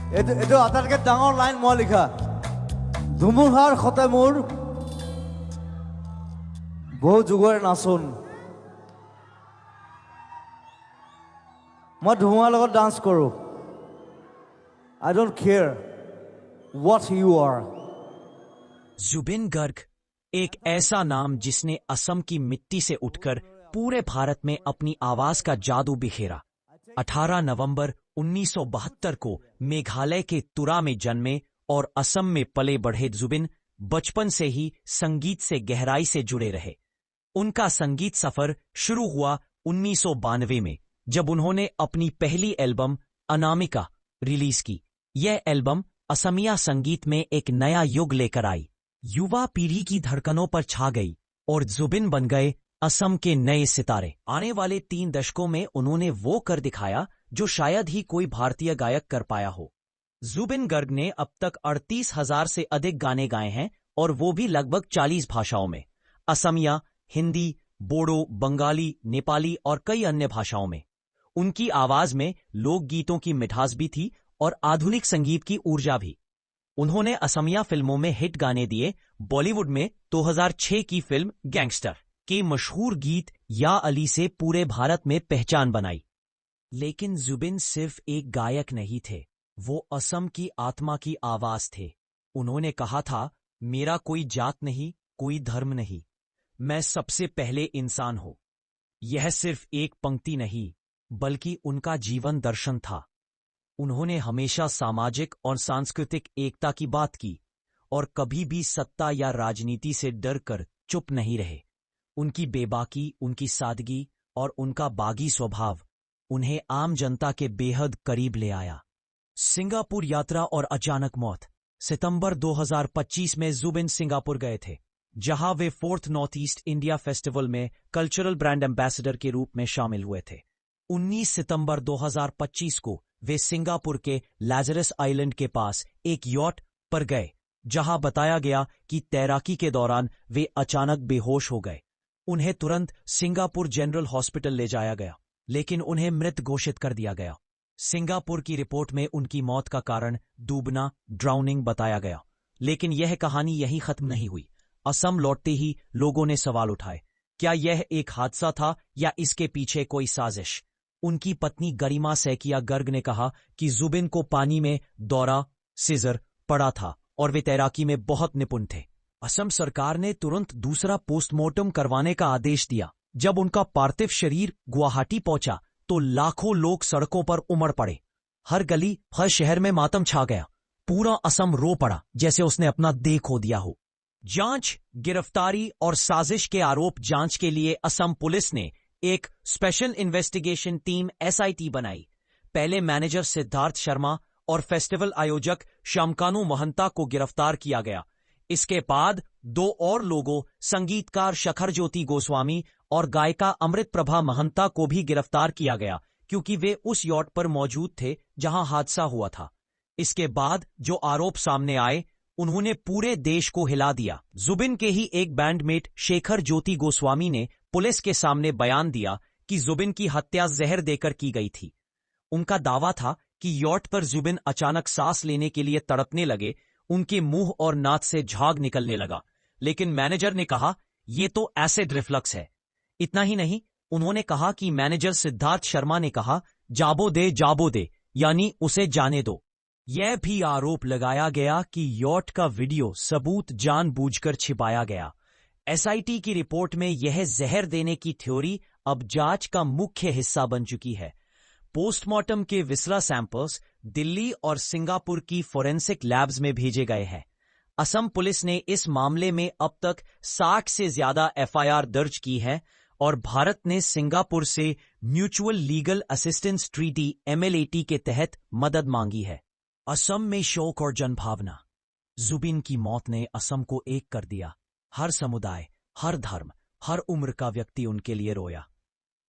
এইটো আটাইতকৈ ডাঙৰ লাইন মই লিখা। ধুমুহাৰ সতে মোৰ বহু যুগৰ নাচোন। মই ধুমুহাৰ লগত ডান্স কৰোঁ। I don't care what you are. Zubin Garg एक ऐसा नाम जिसने असम की मिट्टी से उठकर पूरे भारत में अपनी आवाज का जादू बिखेरा। 18 नवंबर 1972 को मेघालय के तुरा में जन्मे और असम में पले बढ़े जुबिन बचपन से ही संगीत से गहराई से जुड़े रहे। उनका संगीत सफर शुरू हुआ 1992 में, जब उन्होंने अपनी पहली एल्बम अनामिका रिलीज की। यह एल्बम असमिया संगीत में एक नया युग लेकर आई, युवा पीढ़ी की धड़कनों पर छा गई और जुबिन बन गए असम के नए सितारे। आने वाले 3 दशकों में उन्होंने वो कर दिखाया जो शायद ही कोई भारतीय गायक कर पाया हो। जुबिन गर्ग ने अब तक 38,000 से अधिक गाने गाए हैं और वो भी लगभग 40 भाषाओं में, असमिया, हिंदी, बोडो, बंगाली, नेपाली और कई अन्य भाषाओं में। उनकी आवाज में लोकगीतों की मिठास भी थी और आधुनिक संगीत की ऊर्जा भी। उन्होंने असमिया फिल्मों में हिट गाने दिए। बॉलीवुड में 2006 की फिल्म गैंगस्टर के मशहूर गीत या अली से पूरे भारत में पहचान बनाई। लेकिन जुबिन सिर्फ एक गायक नहीं थे, वो असम की आत्मा की आवाज थे। उन्होंने कहा था, मेरा कोई जात नहीं, कोई धर्म नहीं, मैं सबसे पहले इंसान हूं। यह सिर्फ एक पंक्ति नहीं, बल्कि उनका जीवन दर्शन था। उन्होंने हमेशा सामाजिक और सांस्कृतिक एकता की बात की और कभी भी सत्ता या राजनीति से डर कर चुप नहीं रहे। उनकी बेबाकी, उनकी सादगी और उनका बागी स्वभाव उन्हें आम जनता के बेहद करीब ले आया। सिंगापुर यात्रा और अचानक मौत। सितंबर 2025 में जुबिन सिंगापुर गए थे, जहां वे 4th north east India festival में कल्चरल ब्रांड एम्बेसडर के रूप में शामिल हुए थे। 19 सितंबर 2025 को वे सिंगापुर के लाजरस आइलैंड के पास एक यॉट पर गए, जहां बताया गया कि तैराकी के दौरान वे अचानक बेहोश हो गए। उन्हें तुरंत सिंगापुर जनरल हॉस्पिटल ले जाया गया, लेकिन उन्हें मृत घोषित कर दिया गया। सिंगापुर की रिपोर्ट में उनकी मौत का कारण डूबना, ड्राउनिंग बताया गया। लेकिन यह कहानी यहीं खत्म नहीं हुई। असम लौटते ही लोगों ने सवाल उठाए, क्या यह एक हादसा था या इसके पीछे कोई साजिश? उनकी पत्नी गरिमा सैकिया गर्ग ने कहा कि जुबिन को पानी में दौरा सीजर पड़ा था और वे तैराकी में बहुत निपुण थे। असम सरकार ने तुरंत दूसरा पोस्टमार्टम करवाने का आदेश दिया। जब उनका पार्थिव शरीर गुवाहाटी पहुंचा तो लाखों लोग सड़कों पर उमड़ पड़े। हर गली, हर शहर में मातम छा गया। पूरा असम रो पड़ा, जैसे उसने अपना देह खो दिया हो। जांच, गिरफ्तारी और साजिश के आरोप जांच के लिए असम पुलिस ने एक स्पेशल इन्वेस्टिगेशन टीम SIT बनाई। पहले मैनेजर सिद्धार्थ शर्मा और फेस्टिवल आयोजक शामकानु महंता को गिरफ्तार किया गया। इसके बाद 2 और लोगों, संगीतकार शखर ज्योति गोस्वामी और गायिका अमृत प्रभा महंता को भी गिरफ्तार किया गया, क्योंकि वे उस यॉट पर मौजूद थे जहां हादसा हुआ था। इसके बाद जो आरोप सामने आए, उन्होंने पूरे देश को हिला दिया। जुबिन के ही एक बैंडमेट शेखर ज्योति गोस्वामी ने पुलिस के सामने बयान दिया कि जुबिन की हत्या जहर देकर की गई थी। उनका दावा था कि यॉट पर जुबिन अचानक सांस लेने के लिए तड़पने लगे, उनके मुंह और नाक से झाग निकलने लगा। लेकिन मैनेजर ने कहा, यह तो एसिड रिफ्लक्स है। इतना ही नहीं, उन्होंने कहा कि मैनेजर सिद्धार्थ शर्मा ने कहा, जाबो दे, यानी उसे जाने दो। यह भी आरोप लगाया गया कि यॉट का वीडियो सबूत जानबूझकर छिपाया गया। SIT की रिपोर्ट में यह जहर देने की थ्योरी अब जांच का मुख्य हिस्सा बन चुकी है। पोस्टमार्टम के विसरा सैंपल्स दिल्ली और सिंगापुर की फोरेंसिक लैब्स में भेजे गए हैं। असम पुलिस ने इस मामले में अब तक 60 से ज्यादा FIR दर्ज की है और भारत ने सिंगापुर से mutual legal assistance treaty MLAT के तहत मदद मांगी है। असम में शोक और जनभावना। जुबिन की मौत ने असम को एक कर दिया। हर समुदाय, हर धर्म, हर उम्र का व्यक्ति उनके लिए रोया।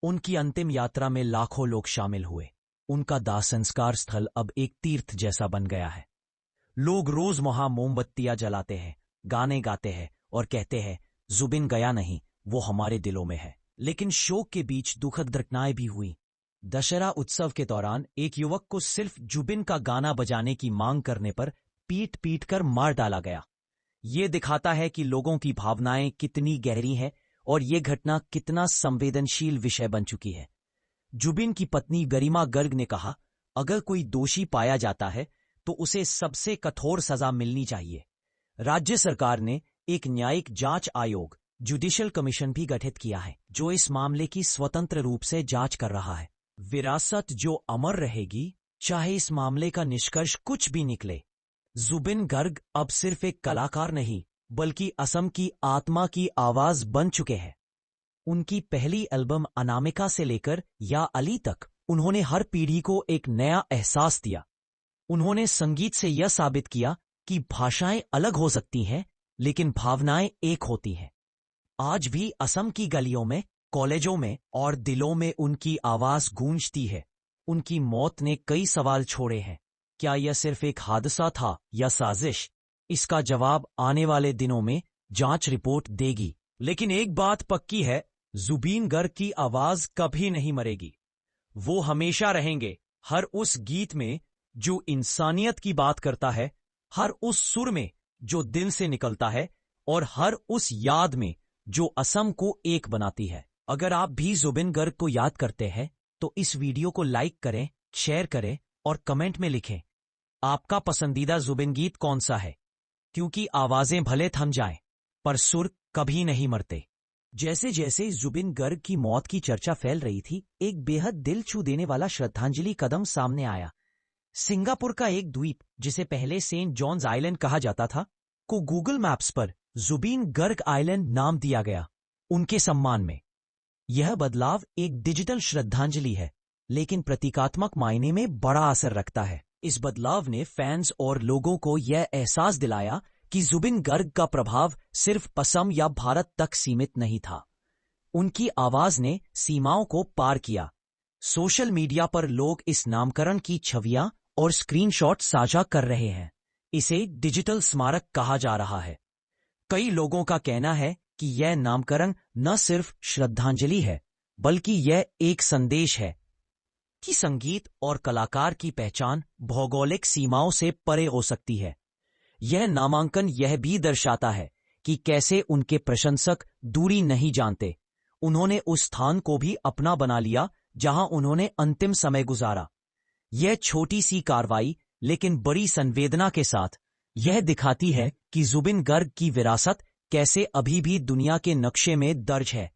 उनकी अंतिम यात्रा में लाखों लोग शामिल हुए। उनका दाह संस्कार स्थल अब एक तीर्थ जैसा बन गया है। लोग रोज वहां मोमबत्तियां जलाते हैं, गाने गाते हैं और कहते हैं, जुबिन गया नहीं, वो हमारे दिलों में है। लेकिन शोक के बीच दुखद घटनाएं भी हुई। दशहरा उत्सव के दौरान एक युवक को सिर्फ जुबिन का गाना बजाने की मांग करने पर पीट पीट कर मार डाला गया। ये दिखाता है कि लोगों की भावनाएं कितनी गहरी हैं और ये घटना कितना संवेदनशील विषय बन चुकी है। जुबिन की पत्नी गरिमा गर्ग ने कहा, अगर कोई दोषी पाया जाता है तो उसे सबसे कठोर सजा मिलनी चाहिए। राज्य सरकार ने एक न्यायिक जांच आयोग जुडिशियल कमीशन भी गठित किया है, जो इस मामले की स्वतंत्र रूप से जांच कर रहा है। विरासत जो अमर रहेगी, चाहे इस मामले का निष्कर्ष कुछ भी निकले। जुबिन गर्ग अब सिर्फ एक कलाकार नहीं, बल्कि असम की आत्मा की आवाज बन चुके हैं। उनकी पहली एल्बम अनामिका से लेकर या अली तक उन्होंने हर पीढ़ी को एक नया एहसास दिया। उन्होंने संगीत से यह साबित किया कि भाषाएं अलग हो सकती हैं, लेकिन भावनाएं एक होती हैं। आज भी असम की गलियों में, कॉलेजों में और दिलों में उनकी आवाज गूंजती है। उनकी मौत ने कई सवाल छोड़े हैं। क्या यह सिर्फ एक हादसा था या साजिश? इसका जवाब आने वाले दिनों में जांच रिपोर्ट देगी। लेकिन एक बात पक्की है, जुबिन गर्ग की आवाज कभी नहीं मरेगी। वो हमेशा रहेंगे, हर उस गीत में जो इंसानियत की बात करता है, हर उस सुर में जो दिल से निकलता है और हर उस याद में जो असम को एक बनाती है। अगर आप भी जुबिन गर्ग को याद करते हैं तो इस वीडियो को लाइक करें, शेयर करें और कमेंट में लिखें आपका पसंदीदा जुबिन गीत कौन सा है, क्योंकि आवाजें भले थम जाएं पर सुर कभी नहीं मरते। जैसे जैसे जुबिन गर्ग की मौत की चर्चा फैल रही थी, एक बेहद दिल छू देने वाला श्रद्धांजलि कदम सामने आया। सिंगापुर का एक द्वीप, जिसे पहले सेंट जॉन्स आइलैंड कहा जाता था, को गूगल मैप्स पर जुबिन गर्ग आइलैंड नाम दिया गया उनके सम्मान में। यह बदलाव एक डिजिटल श्रद्धांजलि है, लेकिन प्रतीकात्मक मायने में बड़ा असर रखता है। इस बदलाव ने फैंस और लोगों को यह एहसास दिलाया कि जुबिन गर्ग का प्रभाव सिर्फ असम या भारत तक सीमित नहीं था। उनकी आवाज ने सीमाओं को पार किया। सोशल मीडिया पर लोग इस नामकरण की छवियां और स्क्रीनशॉट साझा कर रहे हैं। इसे डिजिटल स्मारक कहा जा रहा है। कई लोगों का कहना है कि यह नामकरण न सिर्फ श्रद्धांजलि है, बल्कि यह एक संदेश है कि संगीत और कलाकार की पहचान भौगोलिक सीमाओं से परे हो सकती है। यह नामांकन यह भी दर्शाता है कि कैसे उनके प्रशंसक दूरी नहीं जानते। उन्होंने उस स्थान को भी अपना बना लिया जहां उन्होंने अंतिम समय गुजारा। यह छोटी सी कार्रवाई, लेकिन बड़ी संवेदना के साथ, यह दिखाती है कि जुबिन गर्ग की विरासत कैसे अभी भी दुनिया के नक्शे में दर्ज है।